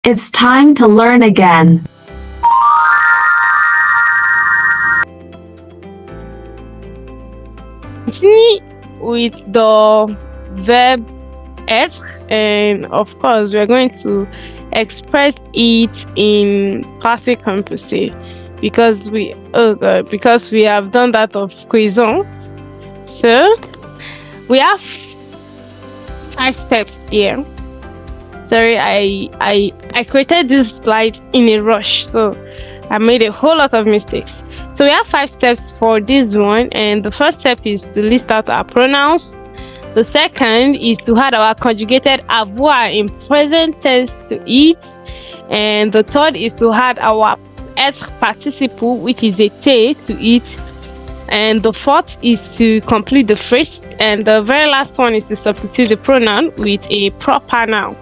It's time to learn again. Continue with the verb être, and of course, we're going to express it in passive composite because we have done that of cuisine. So we have 5 steps here. Sorry, I created this slide in a rush, so I made a whole lot of mistakes. So we have 5 steps for this one, and the first step is to list out our pronouns. The second is to add our conjugated avoir in present tense to it, and the third is to add our être participle, which is été, to it, and the fourth is to complete the phrase, and the very last one is to substitute the pronoun with a proper noun.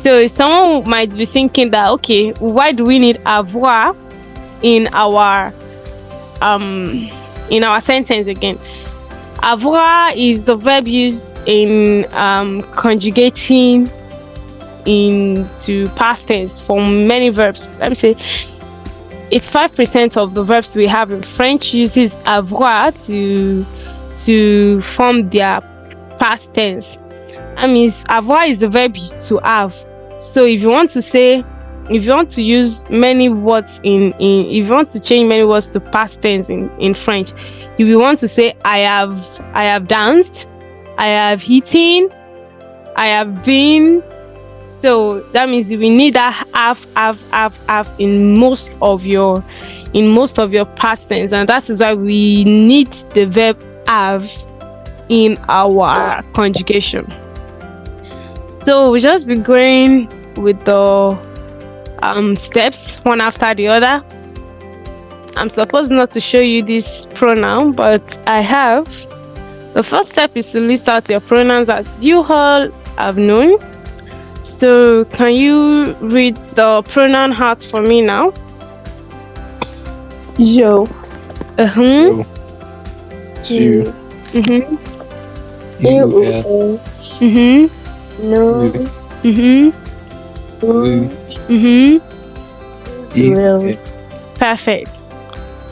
So someone might be thinking that, okay, why do we need avoir in our sentence again? Avoir is the verb used in conjugating into past tense for many verbs. Let me say it's 5% of the verbs we have in French uses avoir to form their past tense. That means avoir is the verb to have. So if you want to use many words if you want to change many words to past tense in French, you will want to say I have danced, I have eaten, I have been. So that means you will need that have in most of your past tense, and that is why we need the verb have in our conjugation. So we'll just be going with the steps one after the other. I'm supposed not to show you this pronoun, but I have. The first step is to list out your pronouns that you all have known. So can you read the pronoun out for me now? Je. Tu. No. Perfect.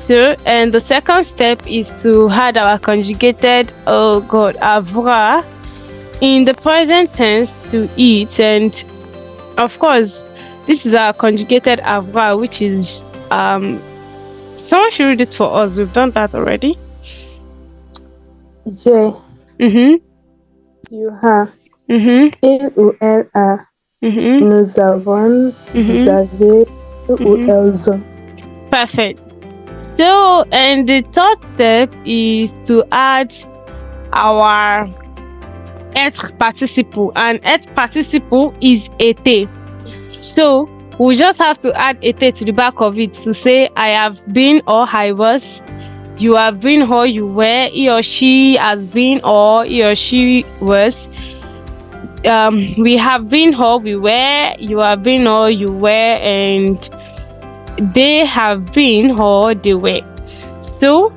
So, and the second step is to add our conjugated avoir in the present tense to it, and of course this is our conjugated avoir, which is someone should read it for us. We've done that already. Je. Tu as. Il ou elle a. Nous avons. Vous avez. Ou elles ont. Perfect. So, and the third step is to add our être participle, and être participle is été. So we just have to add été to the back of it to say I have been or I was, you have been or you were, he or she has been or he or she was, we have been or we were, you have been or you were, and they have been or they were. So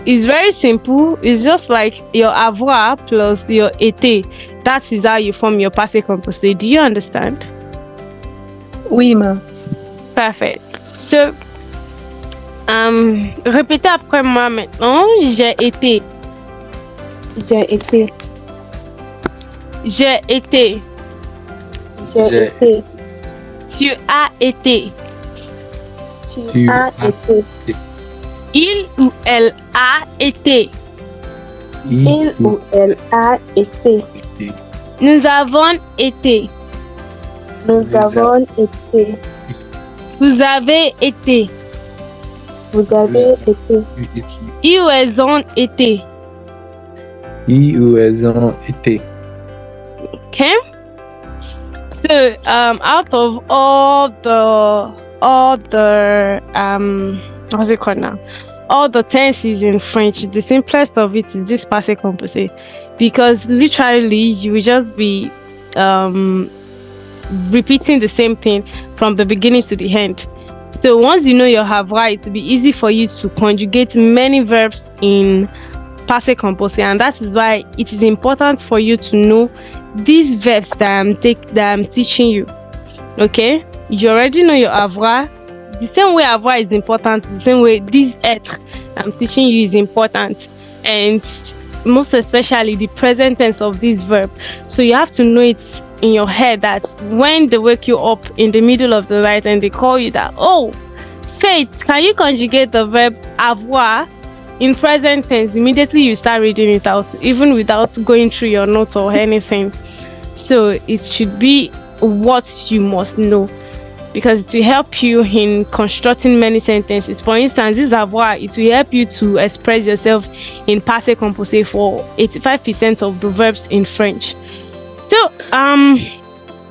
it's very simple. It's just like your avoir plus your été. That is how you form your passé composé. Do you understand? Oui, ma'am. Perfect. So, répétez après moi maintenant. J'ai été. J'ai été. J'ai été. J'ai été. Tu as été. Tu as été. Il ou elle a été. Il ou elle a été. Nous avons été. Nous avons été. Vous avez été. Vous avez été. Ils ou elles ont été. Ils ou elles ont été. Okay. So, out of all the what's it called now? All the tenses in French, the simplest of it is this passé composé, because literally you will just be repeating the same thing from the beginning to the end. So once you know your avoir, it will be easy for you to conjugate many verbs in passé composé, and that is why it is important for you to know these verbs that I'm teaching you. Okay, you already know your avoir. The same way avoir is important, the same way this être I'm teaching you is important, and most especially the present tense of this verb. So you have to know it in your head that when they wake you up in the middle of the night and they call you that, oh, Faith, can you conjugate the verb avoir in present tense? Immediately you start reading it out, even without going through your notes or anything. So it should be what you must know, because it will help you in constructing many sentences. For instance, this avoir, it will help you to express yourself in passé composé for 85% of the verbs in French. So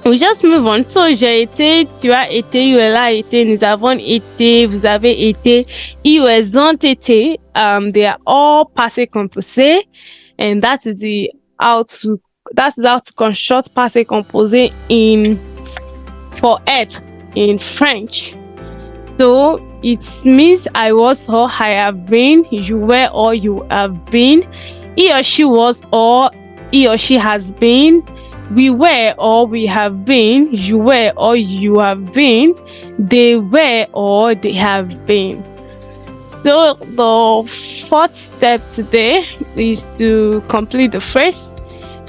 we just move on. So j'ai été, tu as été, elle a été, nous avons été, vous avez été, ils ont été. They are all passé composé, and that is how to construct passé composé for être in French. So it means I was or I have been, you were or you have been, he or she was or he or she has been, we were or we have been, you were or you have been, they were or they have been. So the fourth step today is to complete the phrase.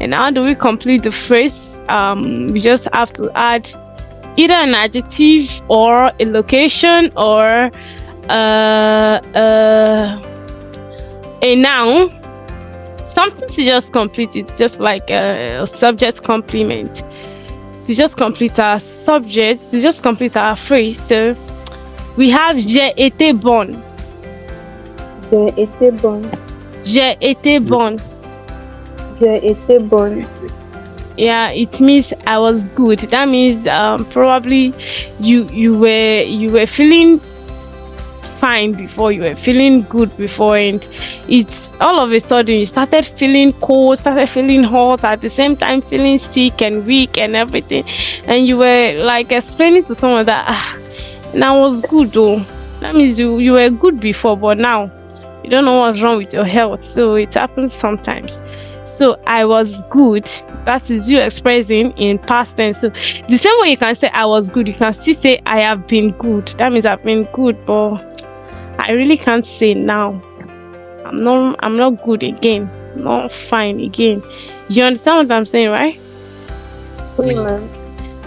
And how do we complete the phrase? We just have to add either an adjective or a location or a noun, something to just complete it, just like a subject complement, to just complete our subject, to just complete our phrase. So we have j'ai été bonne. J'ai été bonne. J'ai été bonne. J'ai été bonne. Yeah, it means I was good. That means probably you were feeling fine before, you were feeling good before, and it's all of a sudden you started feeling cold, started feeling hot, at the same time feeling sick and weak and everything, and you were like explaining to someone that now was good though. That means you were good before, but now you don't know what's wrong with your health. So it happens sometimes. So I was good. That is you expressing in past tense. So the same way you can say I was good, you can still say I have been good. That means I've been good, but I really can't say now. I'm not good again. Not fine again. You understand what I'm saying, right? Oui, ma'am.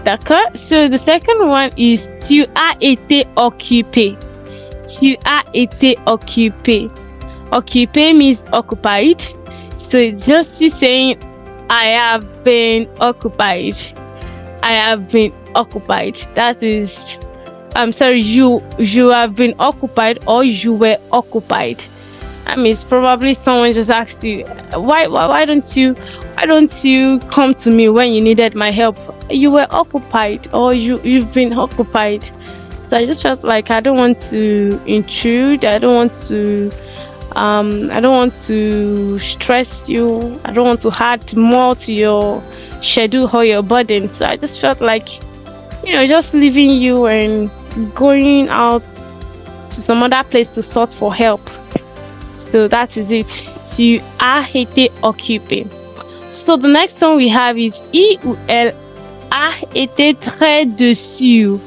D'accord. So the second one is tu as été occupé. Tu as été occupé. Occupé means occupied. So it's just saying I have been occupied. I have been occupied. That is, I'm sorry, you have been occupied or you were occupied. I mean, it's probably someone just asked you, why don't you come to me when you needed my help? You were occupied or you've been occupied. So I just felt like I don't want to intrude. I don't want to stress you. I don't want to add more to your schedule or your burden. So I just felt like, just leaving you and going out to some other place to sort for help. So that is it. Tu as été occupé. So the next one we have is il ou elle a été très déçu.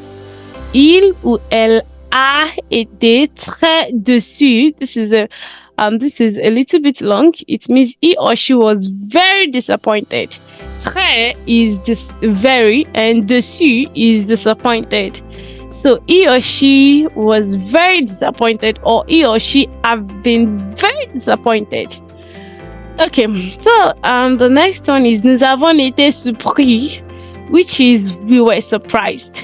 Il ou elle a été très déçu. This is a little bit long. It means he or she was very disappointed. Très is very, and déçu is disappointed. So he or she was very disappointed, or he or she have been very disappointed. Okay, so the next one is nous avons été surpris, which is we were surprised.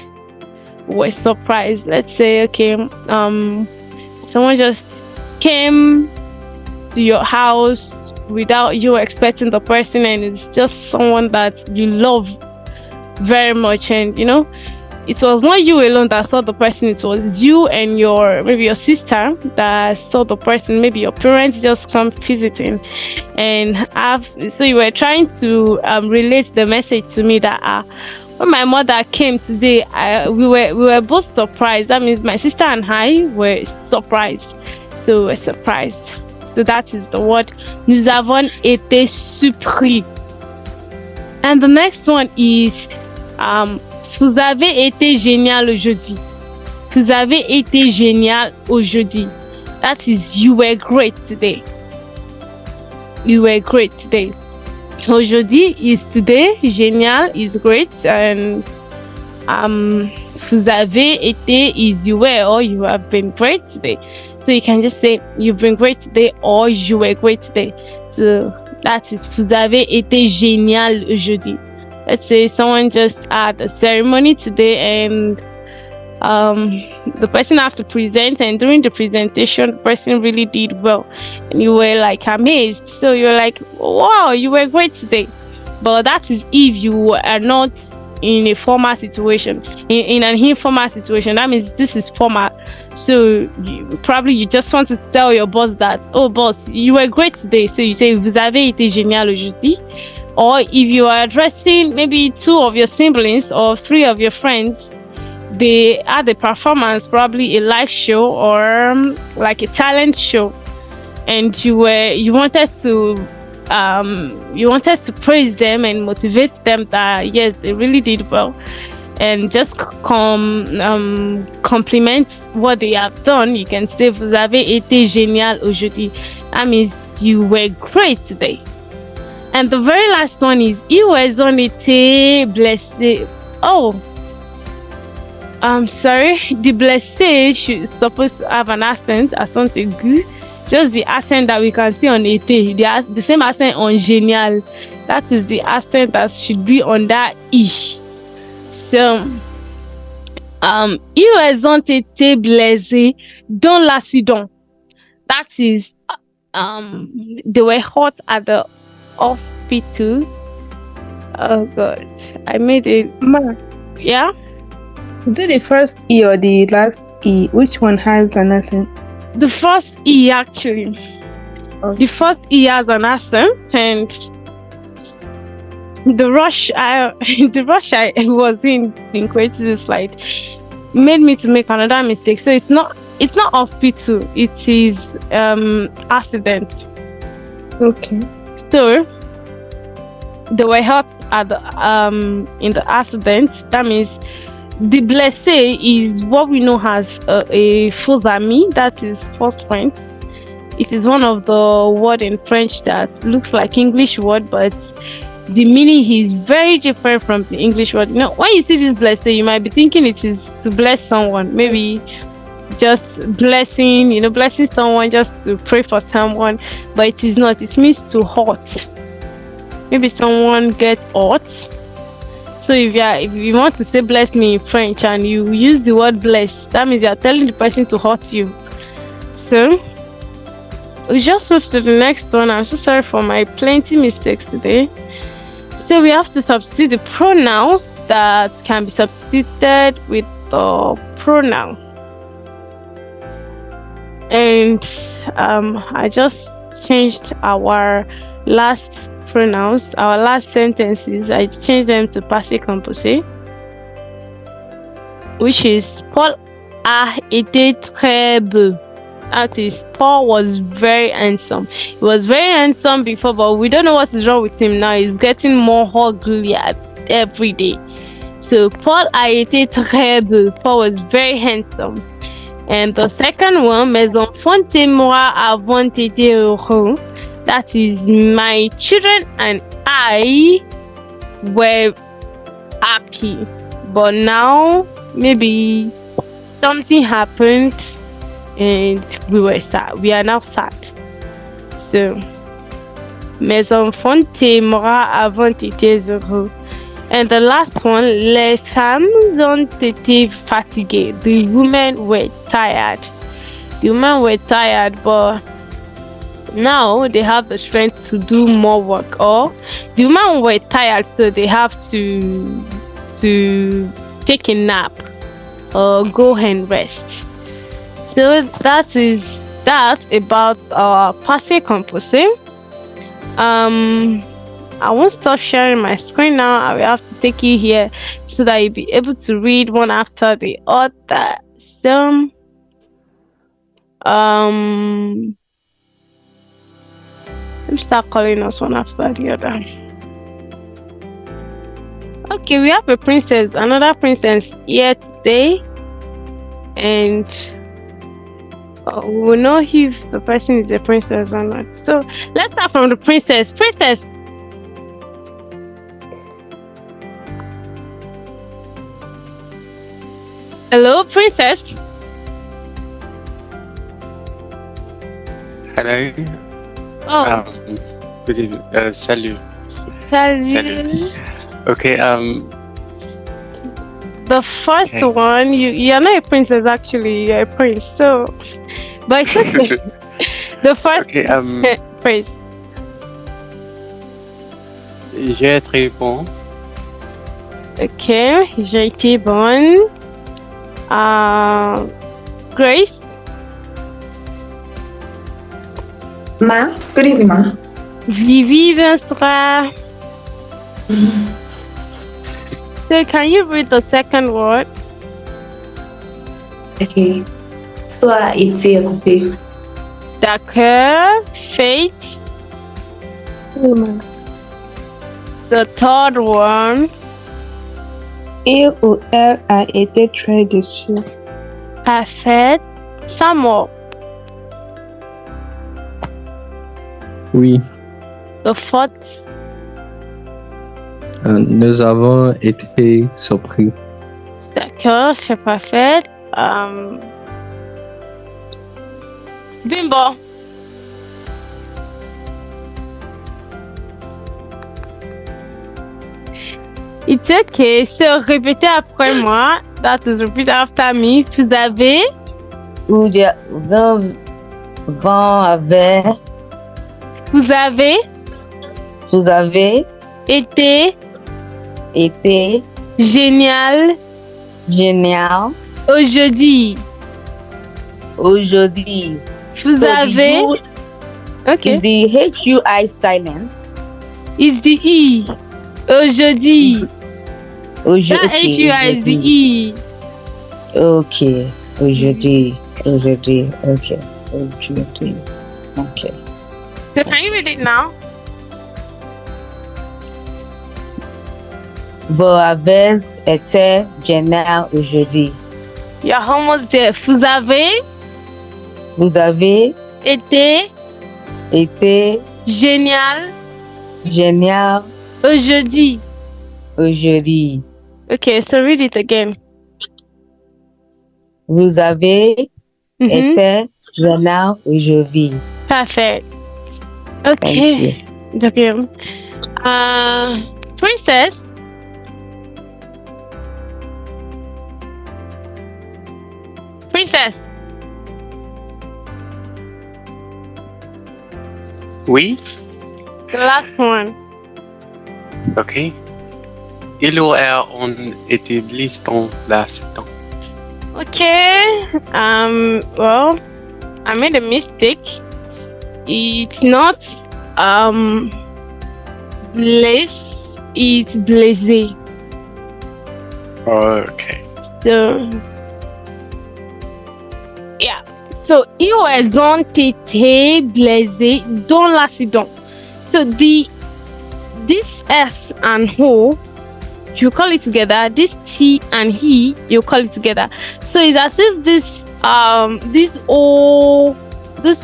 We're surprised. Let's say, okay, someone just came to your house without you expecting the person, and it's just someone that you love very much, and it was not you alone that saw the person, it was you and maybe your sister that saw the person. Maybe your parents just come visiting, and so you were trying to relate the message to me that when my mother came today, we were both surprised. That means my sister and I were surprised. So we're surprised. So that is the word. Nous avons été surpris. And the next one is Vous avez été génial aujourd'hui. Vous avez été génial aujourd'hui. That is, you were great today. You were great today. Aujourd'hui is today. Génial is great. And vous avez été is you were, or you have been great today. So you can just say you've been great today or you were great today. So that is, vous avez été génial aujourd'hui. Let's say someone just had a ceremony today and the person has to present, and during the presentation the person really did well and you were like amazed. So you're like, wow, you were great today. But that is if you are not in a formal situation. In an informal situation, that means this is formal. So you just want to tell your boss that, oh boss, you were great today. So you say vous avez été génial aujourd'hui. Or if you are addressing maybe 2 of your siblings or 3 of your friends, they had a performance, probably a live show or like a talent show, and you wanted to praise them and motivate them that yes, they really did well, and just compliment what they have done. You can say vous avez été génial aujourd'hui. That means you were great today. And the very last one is ils ont été blessés. Oh, I'm sorry. The blessé should supposed to have an accent, accent aigu. Just the accent that we can see on été. The same accent on génial. That is the accent that should be on that I. So, ils ont été blessés dans l'accident. That is, they were hurt at the hospital. Oh God, I made it. Yeah. Is it the first E or the last E? Which one has an accent? The first E, actually. Okay. The first E has an accent, and the rush I was in creating this slide made me to make another mistake. So it's not hospital. It is accident. Okay. So they were hurt at the in the accident. That means the blessé is what we know as a faux ami. That is first friend. It is one of the word in French that looks like English word, but the meaning is very different from the English word. You know, when you see this blessé, you might be thinking it is to bless someone. Maybe just blessing, blessing someone just to pray for someone, but it is not. It means to hurt. Maybe someone gets hurt. So if you want to say bless me in French and you use the word bless, that means you are telling the person to hurt you. So we just move to the next one. I'm so sorry for my plenty mistakes today. So we have to substitute the pronouns that can be substituted with the pronoun. And I just changed our last pronouns, our last sentences. I changed them to passé composé, which is Paul a été très beau. That is, Paul was very handsome. He was very handsome before, but we don't know what is wrong with him now. He's getting more ugly every day. So Paul a été très beau. Paul was very handsome. And the second one, mes enfants et moi avons été heureux. That is, my children and I were happy. But now, maybe something happened and we were sad. We are now sad. So, mes enfants et moi avons été heureux. And the last one, les femmes ont été fatiguées. The women were tired. The women were tired, but now they have the strength to do more work. Or the women were tired, so they have to take a nap or go and rest. So that is that about our passé composé. I won't stop sharing my screen now. I will have to take you here so that you'll be able to read one after the other. So, let me start calling us one after the other. Okay, we have a princess, another princess here today, and we'll know if the person is a princess or not. So let's start from the princess. Princess. Hello, princess. Hello. Oh. Good evening. Salut. Salut. Okay. The first Okay. one, you're not a princess actually. You're a prince. So, but it's okay. The first Okay. prince. J'ai très bon. Okay, j'ai été bonne. Grace. Ma, good evening, Ma. Vivi Vincent. So can you read the second word? Okay. Soit été occupé. D'accord. Faith. Oui, ma. The third one. Il ou elle a été très déçu. Parfait. Samuel. Oui, The fourth. nous avons été surpris. D'accord, c'est parfait. Bimbo. It's okay. So répétez après moi. That is repeat after me. Vous avez. Vous avez Vous avez été été génial génial aujourd'hui. aujourd'hui. Vous So the avez. U Okay. is the HUI silence. Is the E. Aujourd'hui. That HUI is the E. Okay. Aujourd'hui. Aujourd'hui. Okay. Aujourd'hui. Okay. So can you read it now? Vous avez été génial aujourd'hui. You're almost there. Vous avez Vous avez été été génial génial aujourd'hui. aujourd'hui. Okay, so read it again. Vous avez Mhm. été génial aujourd'hui. Perfect. Thank Okay. Okay. Princess. Princess. Oui. The last one. Ok. Il ou elle ont été dans l'accident. Okay. Well, I made a mistake. It's not bless, it's blessé. Ok. So yeah. So ils ont été blessés dans l'accident. So this S and O, you call it together. This T and he, you call it together. So it's as if these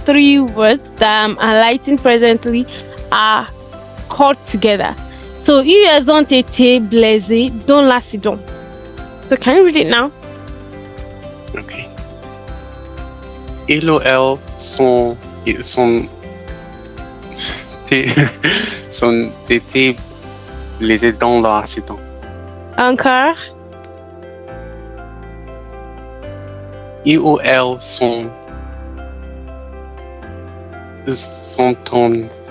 three words that I'm highlighting presently are called together. So ils ont été blessés dans l'accident. So can you read it now? Ok. Il ou elle sont été blessés dans l'accident. Encore. Il ou elle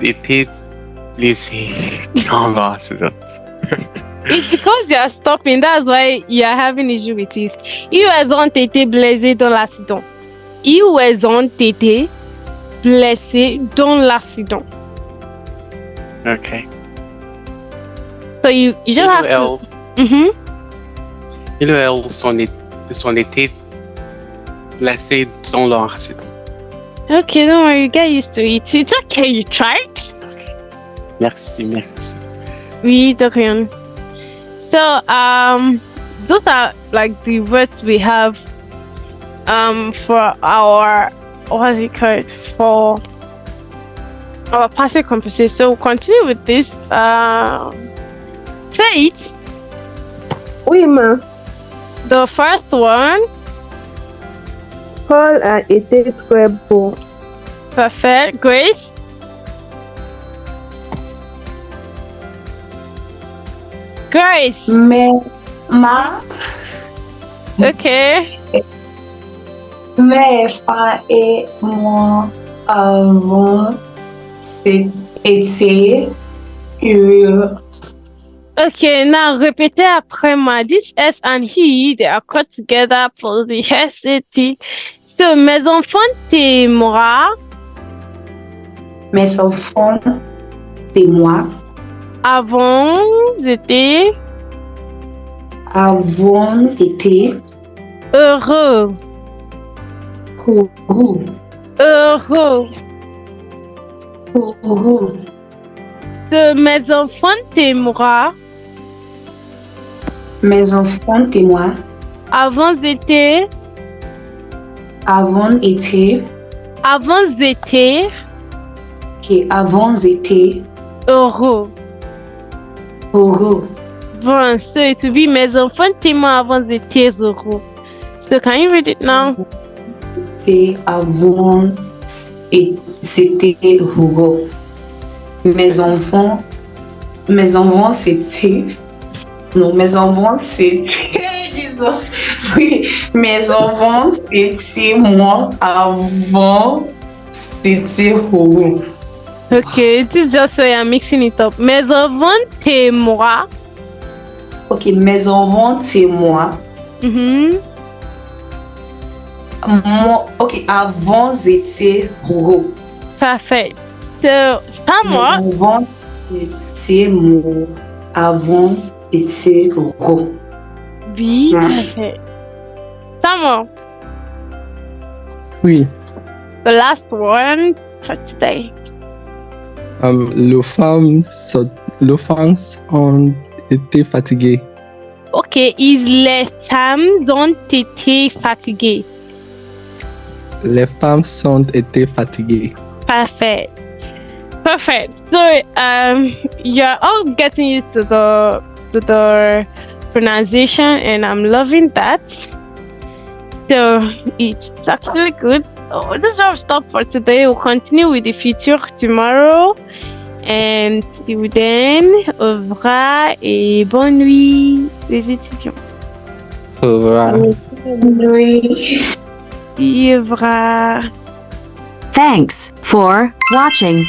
été blessés dans l'accident. It's because you are stopping. That's why you are having issue with it. Ils ont été blessés dans l'accident. Ils ont été blessés dans l'accident. Ok. So you just have to. Il ou elle sont été blessés dans l'accident. Okay, don't worry. You get used to it. It's okay. You tried. Merci. Oui, de rien. So those are like the words we have for our what's it called for our passive composition. So we'll continue with this. Faith. Oui, ma. The first one. Paul a été très beau. Perfect. Grace. Grace. Mes Okay. frères et moi avons été heureux. Okay, now répétez après moi. This S and he, they are cut together for the SAT. So, mes enfants, c'est moi. Mes enfants et moi Avons été avons été heureux. heureux. Heureux. Heureux. So, mes enfants, c'est moi. Mes enfants et moi Avons été. avons été Avons été heureux. heureux. Bon, so it will be mes enfants, c'est moi, avons été heureux. So, can you read it now? C'était heureux. Mes enfants c'était Jesus. Oui, mes enfants c'était moi avant c'était heureux. Okay, this is just so you're mixing it up. Mes enfants, c'est moi. Ok, mes enfants c'est moi. Ok, avant c'était heureux. Perfect. So, c'est moi. Avant c'était moi. Avant c'était heureux. Oui, perfect. C'est moi. Oui. The last one for today. Les femmes ont été fatiguées. Ok, les femmes ont été fatiguées. Les femmes ont été fatiguées. Perfect. So, you're all getting used to the pronunciation, and I'm loving that. So it's actually good. Oh, this will stop for today. We'll continue with the future tomorrow. And till then, au revoir et bonne nuit les étudiants. Au revoir. Oui. Au revoir. Thanks for watching.